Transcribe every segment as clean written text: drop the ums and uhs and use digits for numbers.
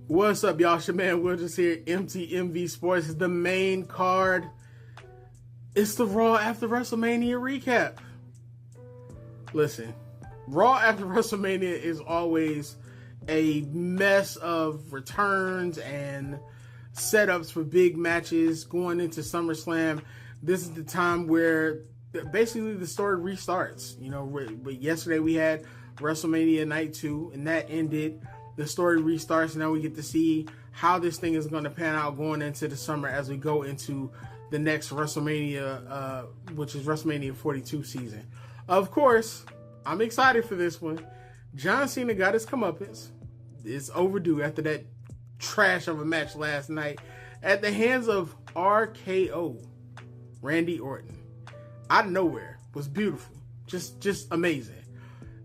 What's up, y'all? It's your man Will just here. MTMV Sports is the main card. It's the Raw after WrestleMania recap. Listen, Raw after WrestleMania is always a mess of returns and setups for big matches going into SummerSlam. This is the time where basically the story restarts. You know, but yesterday we had WrestleMania Night 2, and that ended. The story restarts. Now we get to see how this thing is going to pan out going into the summer as we go into the next WrestleMania, which is WrestleMania 42 season. Of course, I'm excited for this one. John Cena got his comeuppance. It's overdue after that trash of a match last night at the hands of RKO, Randy Orton. Out of nowhere. Was beautiful. Just amazing.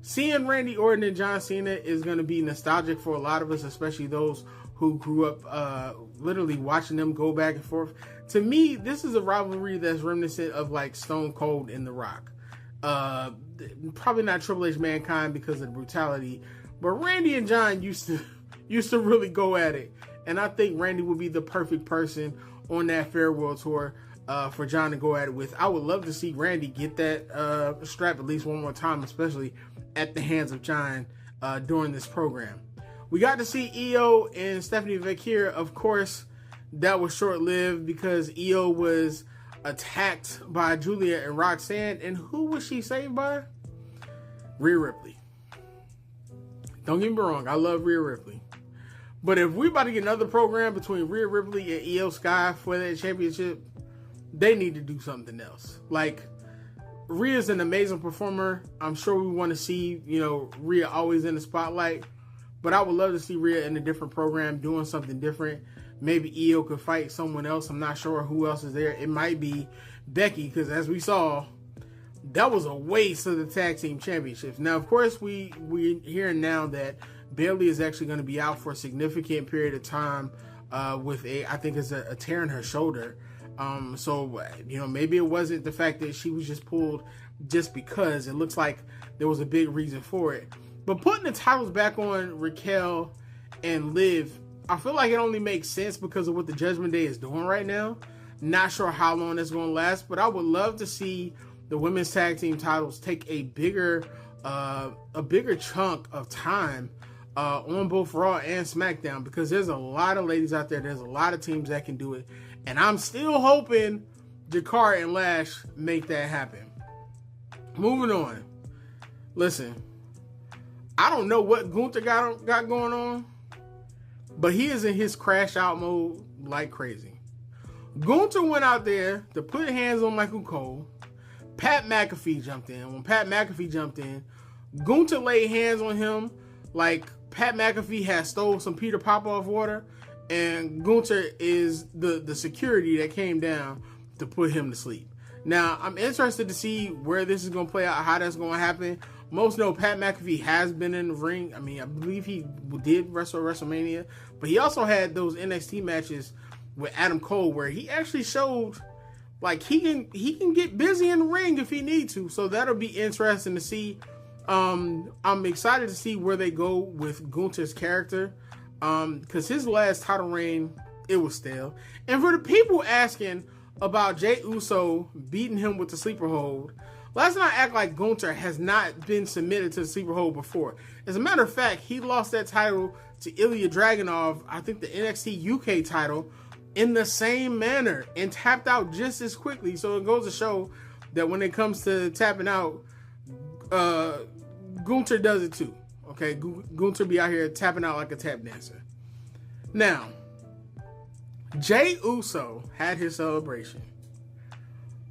Seeing Randy Orton and John Cena is going to be nostalgic for a lot of us, especially those who grew up literally watching them go back and forth. To me, this is a rivalry that's reminiscent of like Stone Cold and The Rock. Probably not Triple H Mankind because of the brutality, but Randy and John used to really go at it. And I think Randy would be the perfect person on that farewell tour for John to go at it with. I would love to see Randy get that strap at least one more time, especially at the hands of John during this program. We got to see Iyo and Stephanie McAfee. Of course, that was short-lived because Iyo was attacked by Julia and Roxanne. And who was she saved by? Rhea Ripley. Don't get me wrong, I love Rhea Ripley. But if we about to get another program between Rhea Ripley and Iyo Sky for that championship, they need to do something else. Like, Rhea's an amazing performer. I'm sure we want to see, Rhea always in the spotlight. But I would love to see Rhea in a different program doing something different. Maybe Iyo could fight someone else. I'm not sure who else is there. It might be Becky, because as we saw, that was a waste of the tag team championships. Now, of course, we're hearing now that Bayley is actually going to be out for a significant period of time with I think it's a tear in her shoulder. So maybe it wasn't the fact that she was just pulled just because. It looks like there was a big reason for it. But putting the titles back on Raquel and Liv, I feel like it only makes sense because of what the Judgment Day is doing right now. Not sure how long it's going to last, but I would love to see the women's tag team titles take a bigger chunk of time on both Raw and SmackDown, because there's a lot of ladies out there. There's a lot of teams that can do it. And I'm still hoping Jakara and Lash make that happen. Moving on. Listen, I don't know what Gunther got going on, but he is in his crash out mode like crazy. Gunther went out there to put hands on Michael Cole. Pat McAfee jumped in. When Pat McAfee jumped in, Gunther laid hands on him like Pat McAfee had stole some Peter Popoff water. And Gunther is the security that came down to put him to sleep. Now, I'm interested to see where this is going to play out, how that's going to happen. Most know Pat McAfee has been in the ring. I mean, I believe he did wrestle at WrestleMania. But he also had those NXT matches with Adam Cole where he actually showed like he can get busy in the ring if he needs to. So that'll be interesting to see. I'm excited to see where they go with Gunther's character. Because his last title reign, it was stale. And for the people asking about Jey Uso beating him with the sleeper hold, let's not act like Gunther has not been submitted to the sleeper hold before. As a matter of fact, he lost that title to Ilya Dragunov, I think the NXT UK title, in the same manner and tapped out just as quickly. So it goes to show that when it comes to tapping out, Gunther does it too. Okay, Gunther be out here tapping out like a tap dancer. Now, Jey Uso had his celebration.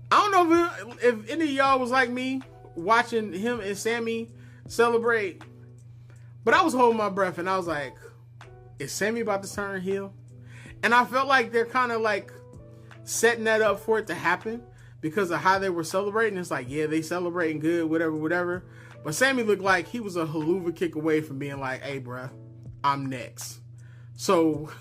I don't know if any of y'all was like me watching him and Sami celebrate, but I was holding my breath and I was like, is Sami about to turn heel? And I felt like they're kind of like setting that up for it to happen because of how they were celebrating. It's like, yeah, they celebrating good, whatever. But Sami looked like he was a haluva kick away from being like, hey, bruh, I'm next. So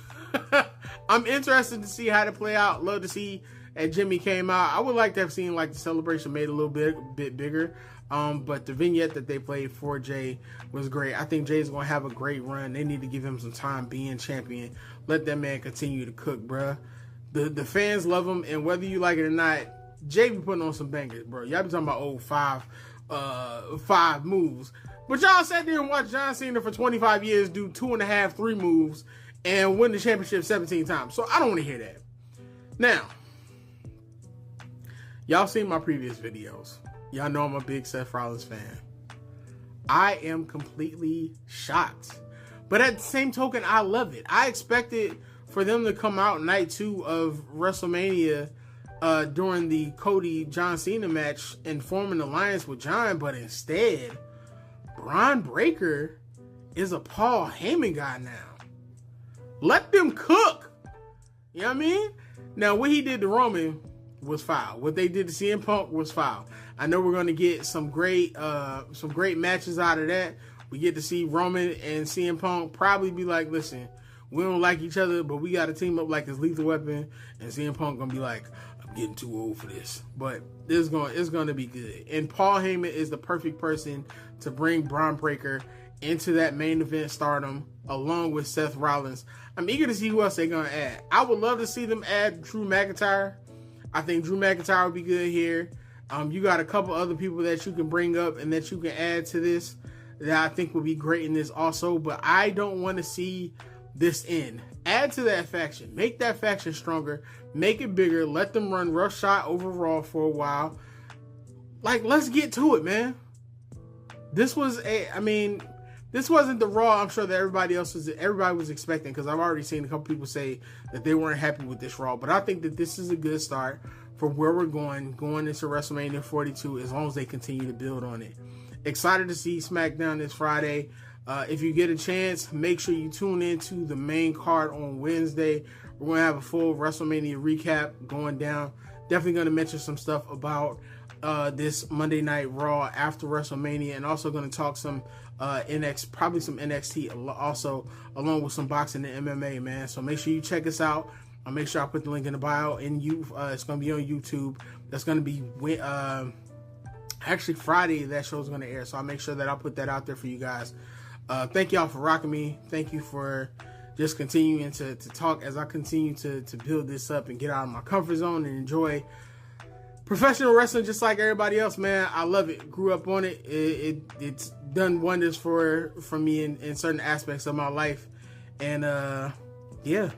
I'm interested to see how to play out. Love to see as Jimmy came out. I would like to have seen like the celebration made a little bit bigger. But the vignette that they played for Jay was great. I think Jay's going to have a great run. They need to give him some time being champion. Let that man continue to cook, bruh. The fans love him, and whether you like it or not, Jay be putting on some bangers, bro. Y'all be talking about old five moves. But y'all sat there and watched John Cena for 25 years do 2.5, 3 moves and win the championship 17 times. So I don't want to hear that. Now, y'all seen my previous videos. Y'all know I'm a big Seth Rollins fan. I am completely shocked. But at the same token, I love it. I expected for them to come out night 2 of WrestleMania during the Cody-John Cena match and form an alliance with John, but instead, Braun Breaker is a Paul Heyman guy now. Let them cook. You know what I mean? Now, what he did to Roman was foul. What they did to CM Punk was foul. I know we're going to get some great matches out of that. We get to see Roman and CM Punk probably be like, listen, we don't like each other, but we got to team up like it's Lethal Weapon. And CM Punk going to be like, I'm getting too old for this. But it's going to be good. And Paul Heyman is the perfect person to bring Braun Breaker into that main event stardom along with Seth Rollins. I'm eager to see who else they're going to add. I would love to see them add Drew McIntyre. I think Drew McIntyre would be good here. You got a couple other people that you can bring up and that you can add to this that I think would be great in this also. But I don't want to see this end. Add to that faction. Make that faction stronger. Make it bigger. Let them run roughshod over Raw for a while. Like, let's get to it, man. This wasn't the Raw I'm sure that everybody was expecting, because I've already seen a couple people say that they weren't happy with this Raw. But I think that this is a good start for where we're going into WrestleMania 42, as long as they continue to build on it. Excited to see SmackDown this Friday. If you get a chance, make sure you tune into the main card on Wednesday. We're going to have a full WrestleMania recap going down. Definitely going to mention some stuff about this Monday Night Raw after WrestleMania, and also going to talk some probably some NXT also, along with some boxing and MMA, man. So make sure you check us out. I'll make sure I put the link in the bio. And it's going to be on YouTube. That's going to be actually Friday. That show's going to air, so I'll make sure that I'll put that out there for you guys. Thank y'all for rocking me. Thank you for just continuing to talk as I continue to build this up and get out of my comfort zone and enjoy professional wrestling just like everybody else, man. I love it. Grew up on it. It's done wonders for me in certain aspects of my life. And yeah,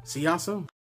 see y'all soon.